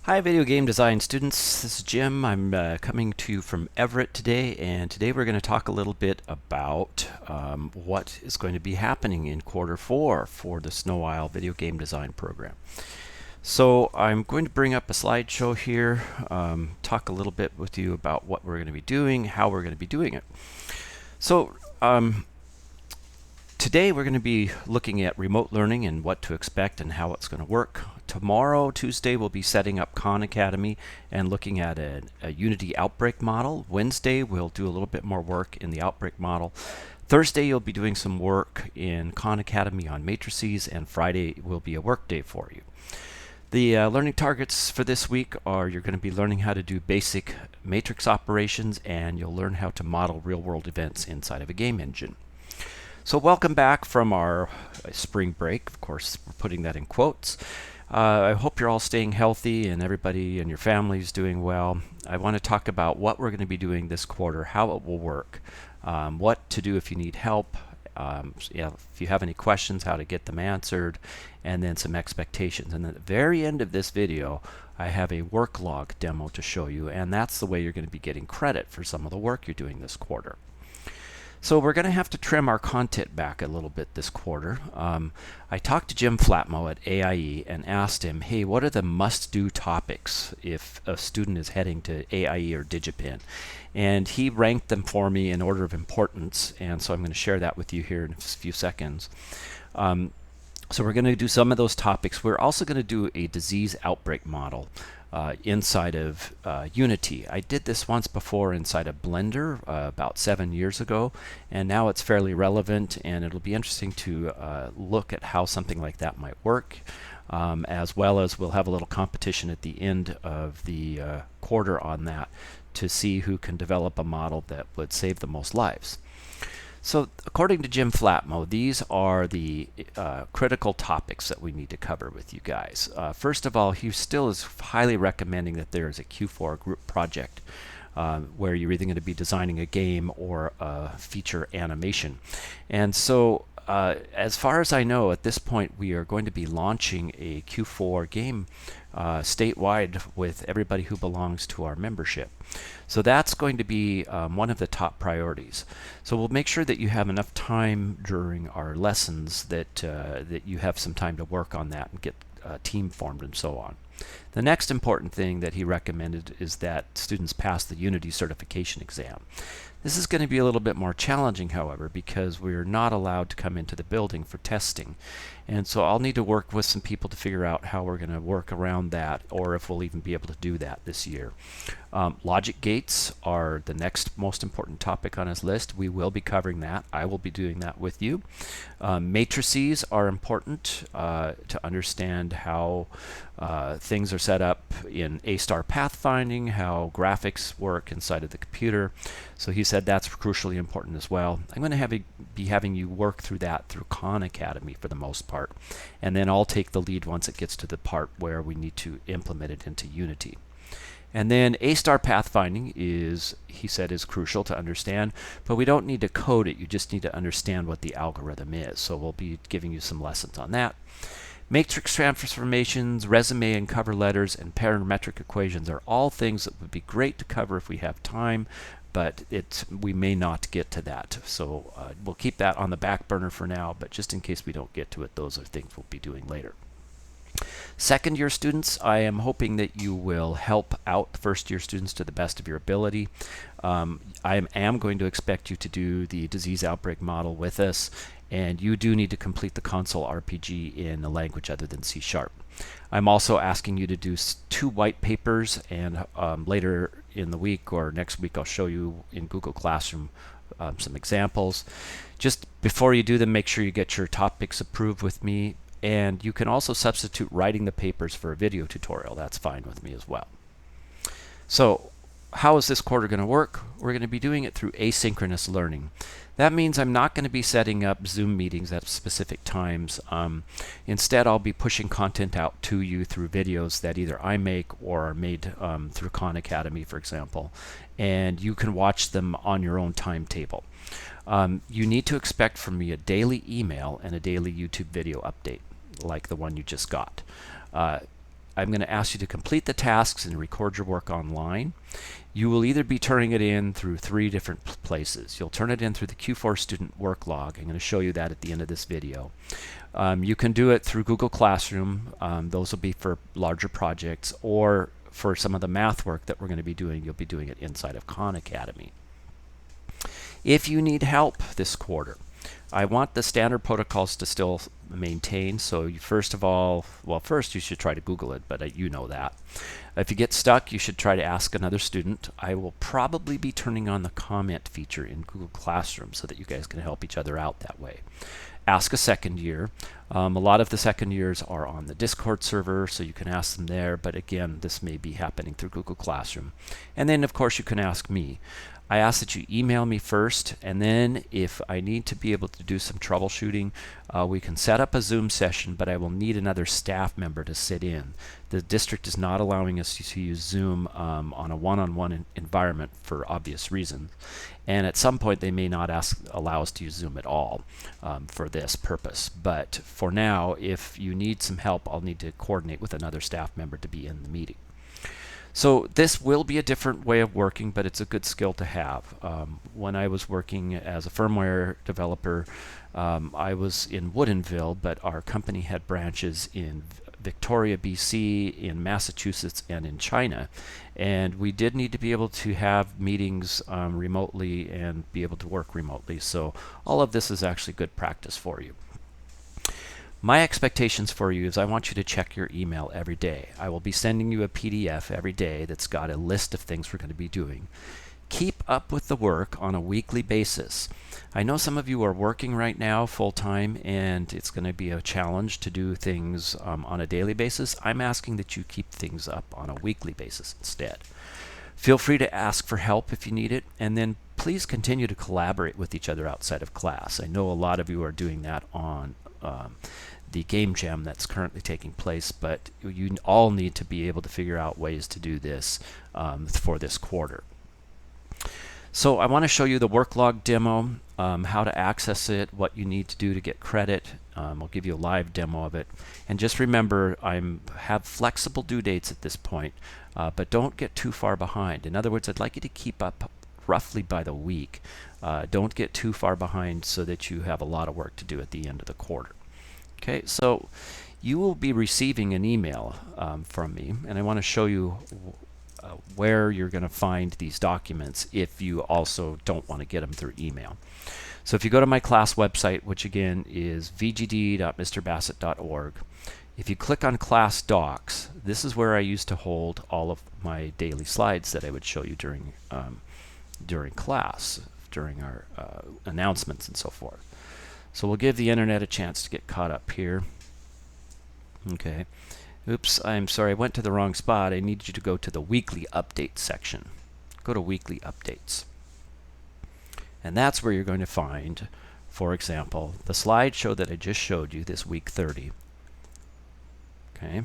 Hi, video game design students. This is Jim. I'm coming to you from Everett today, and today we're going to talk a little bit about what is going to be happening in Q4 for the Snow Isle video game design program. So I'm going to bring up a slideshow here, talk a little bit with you about what we're going to be doing, how we're going to be doing it. So today we're going to be looking at remote learning and what to expect and how it's going to work. Tomorrow, Tuesday, we'll be setting up Khan Academy and looking at a Unity outbreak model. Wednesday, we'll do a little bit more work in the outbreak model. Thursday, you'll be doing some work in Khan Academy on matrices, and Friday will be a work day for you. The learning targets for this week are you're going to be learning how to do basic matrix operations, and you'll learn how to model real-world events inside of a game engine. So welcome back from our spring break. Of course, we're putting that in quotes. I hope you're all staying healthy and everybody and your family is doing well. I want to talk about what we're going to be doing this quarter, how it will work, what to do if you need help, if you have any questions, how to get them answered, and then some expectations. And at the very end of this video, I have a work log demo to show you, and that's the way you're going to be getting credit for some of the work you're doing this quarter. So we're going to have to trim our content back a little bit this quarter. I talked to Jim Flatmo at AIE and asked him, hey, what are the must-do topics if a student is heading to AIE or DigiPen? And he ranked them for me in order of importance, and so I'm going to share that with you here in a few seconds. So we're going to do some of those topics. We're also going to do a disease outbreak model inside of Unity. I did this once before inside of Blender about 7 years ago, and now it's fairly relevant, and it'll be interesting to look at how something like that might work, as well as we'll have a little competition at the end of the quarter on that to see who can develop a model that would save the most lives. So according to Jim Flatmo, these are the critical topics that we need to cover with you guys. First of all, he still is highly recommending that there is a Q4 group project where you're either going to be designing a game or a feature animation. And so as far as I know, at this point, we are going to be launching a Q4 game statewide with everybody who belongs to our membership. So that's going to be one of the top priorities. So we'll make sure that you have enough time during our lessons that you have some time to work on that and get a team formed and so on. The next important thing that he recommended is that students pass the Unity certification exam. This is going to be a little bit more challenging, however, because we're not allowed to come into the building for testing. And so I'll need to work with some people to figure out how we're going to work around that, or if we'll even be able to do that this year. Logic gates are the next most important topic on his list. We will be covering that. I will be doing that with you. Matrices are important to understand how things are set up in A-star pathfinding, how graphics work inside of the computer. So he said that's crucially important as well. I'm going to be having you work through that through Khan Academy for the most part. And then I'll take the lead once it gets to the part where we need to implement it into Unity. And then A-star pathfinding is, he said, is crucial to understand, but we don't need to code it. You just need to understand what the algorithm is. So we'll be giving you some lessons on that. Matrix transformations, resume and cover letters, and parametric equations are all things that would be great to cover if we have time, but we may not get to that. So we'll keep that on the back burner for now, but just in case we don't get to it, those are things we'll be doing later. Second year students, I am hoping that you will help out first year students to the best of your ability. I am going to expect you to do the disease outbreak model with us, and you do need to complete the console RPG in a language other than C#. I'm also asking you to do 2 white papers, and later in the week or next week I'll show you in Google Classroom some examples. Just before you do them, make sure you get your topics approved with me, and you can also substitute writing the papers for a video tutorial. That's fine with me as well. So how is this quarter going to work? We're going to be doing it through asynchronous learning. That means I'm not going to be setting up Zoom meetings at specific times. Instead, I'll be pushing content out to you through videos that either I make or are made through Khan Academy, for example, and you can watch them on your own timetable. You need to expect from me a daily email and a daily YouTube video update, like the one you just got. I'm going to ask you to complete the tasks and record your work online. You will either be turning it in through 3 different places. You'll turn it in through the Q4 student work log. I'm going to show you that at the end of this video. You can do it through Google Classroom. Those will be for larger projects, or for some of the math work that we're going to be doing, you'll be doing it inside of Khan Academy. If you need help this quarter, I want the standard protocols to still maintain. So you, first of all, well, first you should try to Google it, but you know that. If you get stuck, you should try to ask another student. I will probably be turning on the comment feature in Google Classroom so that you guys can help each other out that way. Ask a second year. A lot of the second years are on the Discord server, so you can ask them there, but again, this may be happening through Google Classroom. And then, of course, you can ask me. I ask that you email me first, and then if I need to be able to do some troubleshooting, we can set up a Zoom session, but I will need another staff member to sit in. The district is not allowing us to use Zoom on a one-on-one environment for obvious reasons, and at some point they may not allow us to use Zoom at all for this purpose. But for now, if you need some help, I'll need to coordinate with another staff member to be in the meeting. So this will be a different way of working, but it's a good skill to have. When I was working as a firmware developer, I was in Woodinville, but our company had branches in Victoria, BC, in Massachusetts, and in China. And we did need to be able to have meetings remotely and be able to work remotely. So all of this is actually good practice for you. My expectations for you is I want you to check your email every day. I will be sending you a PDF every day that's got a list of things we're going to be doing. Keep up with the work on a weekly basis. I know some of you are working right now full-time, and it's going to be a challenge to do things on a daily basis. I'm asking that you keep things up on a weekly basis instead. Feel free to ask for help if you need it, and then please continue to collaborate with each other outside of class. I know a lot of you are doing that on the game jam that's currently taking place, but you all need to be able to figure out ways to do this for this quarter. So I want to show you the work log demo, how to access it, what you need to do to get credit. I'll give you a live demo of it. And just remember, I have flexible due dates at this point, but don't get too far behind. In other words, I'd like you to keep up roughly by the week. Don't get too far behind so that you have a lot of work to do at the end of the quarter. Okay, so you will be receiving an email from me, and I want to show you where you're going to find these documents if you also don't want to get them through email. So if you go to my class website, which again is vgd.mrbassett.org, if you click on class docs, this is where I used to hold all of my daily slides that I would show you during class, during our announcements and so forth. So we'll give the internet a chance to get caught up here. Okay. Oops, I'm sorry, I went to the wrong spot. I need you to go to the weekly update section. Go to weekly updates. And that's where you're going to find, for example, the slideshow that I just showed you, this week 30. Okay.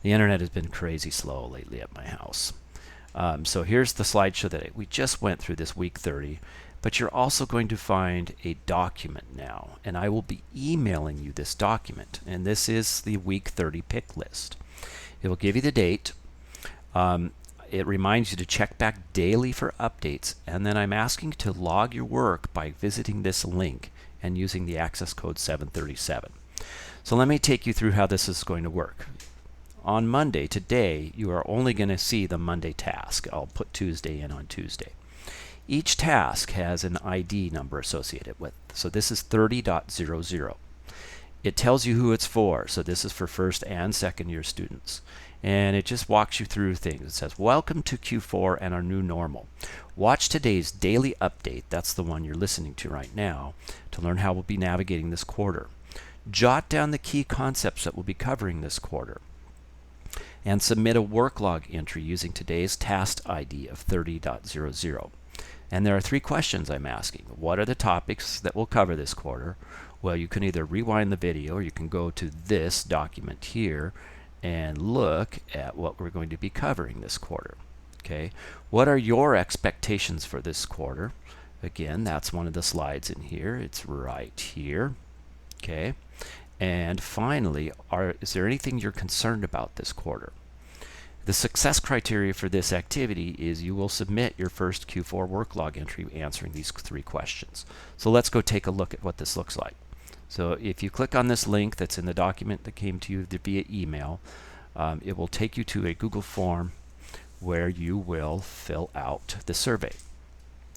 The internet has been crazy slow lately at my house. So here's the slideshow that we just went through, this week 30. But you're also going to find a document now, and I will be emailing you this document. And this is the week 30 pick list. It will give you the date. It reminds you to check back daily for updates, and then I'm asking to log your work by visiting this link and using the access code 737. So let me take you through how this is going to work. On Monday, today, you are only going to see the Monday task. I'll put Tuesday in on Tuesday. Each task has an ID number associated with. So this is 30.00. It tells you who it's for. So this is for first and second year students. And it just walks you through things. It says, welcome to Q4 and our new normal. Watch today's daily update, that's the one you're listening to right now, to learn how we'll be navigating this quarter. Jot down the key concepts that we'll be covering this quarter. And submit a work log entry using today's task ID of 30.00. And there are 3 questions I'm asking. What are the topics that we'll cover this quarter? Well, you can either rewind the video or you can go to this document here and look at what we're going to be covering this quarter. Okay. What are your expectations for this quarter? Again, that's one of the slides in here. It's right here. Okay. And finally, is there anything you're concerned about this quarter? The success criteria for this activity is you will submit your first Q4 work log entry answering these 3 questions. So let's go take a look at what this looks like. So if you click on this link that's in the document that came to you via email, it will take you to a Google form where you will fill out the survey.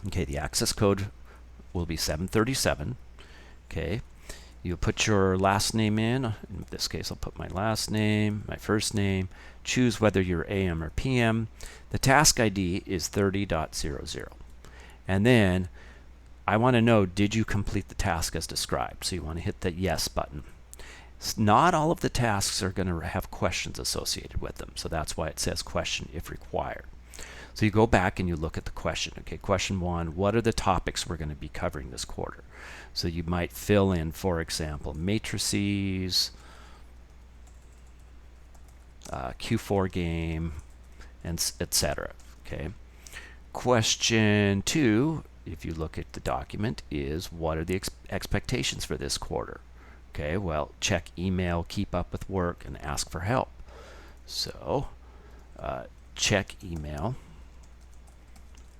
Okay, the access code will be 737. Okay, you put your last name in this case I'll put my last name, my first name, choose whether you're AM or PM. The task ID is 30.00. And then I want to know, did you complete the task as described? So you want to hit the yes button. Not all of the tasks are going to have questions associated with them, so that's why it says question if required. So you go back and you look at the question. Okay, question 1, what are the topics we're going to be covering this quarter? So you might fill in, for example, matrices, Q4 game, and etc. Okay. Question 2, if you look at the document, is what are the expectations for this quarter? Okay, well, check email, keep up with work, and ask for help. So check email,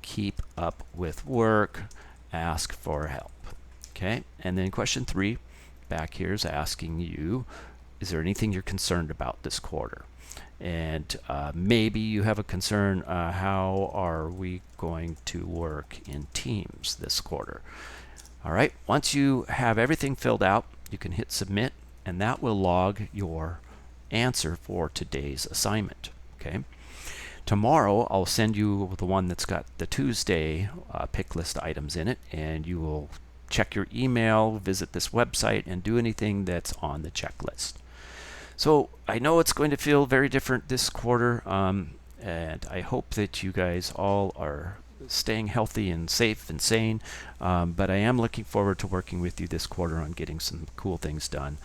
keep up with work, ask for help. Okay, and then question 3 back here is asking you, is there anything you're concerned about this quarter? And maybe you have a concern, how are we going to work in teams this quarter? All right, once you have everything filled out, you can hit submit, and that will log your answer for today's assignment. Okay. Tomorrow I'll send you the one that's got the Tuesday pick list items in it, and you will check your email, visit this website, and do anything that's on the checklist. So I know it's going to feel very different this quarter, and I hope that you guys all are staying healthy and safe and sane, but I am looking forward to working with you this quarter on getting some cool things done.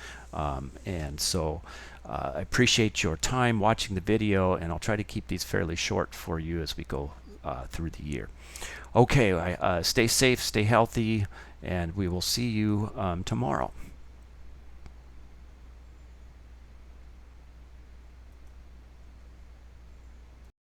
And so I appreciate your time watching the video, and I'll try to keep these fairly short for you as we go through the year. Okay, stay safe, stay healthy, and we will see you tomorrow.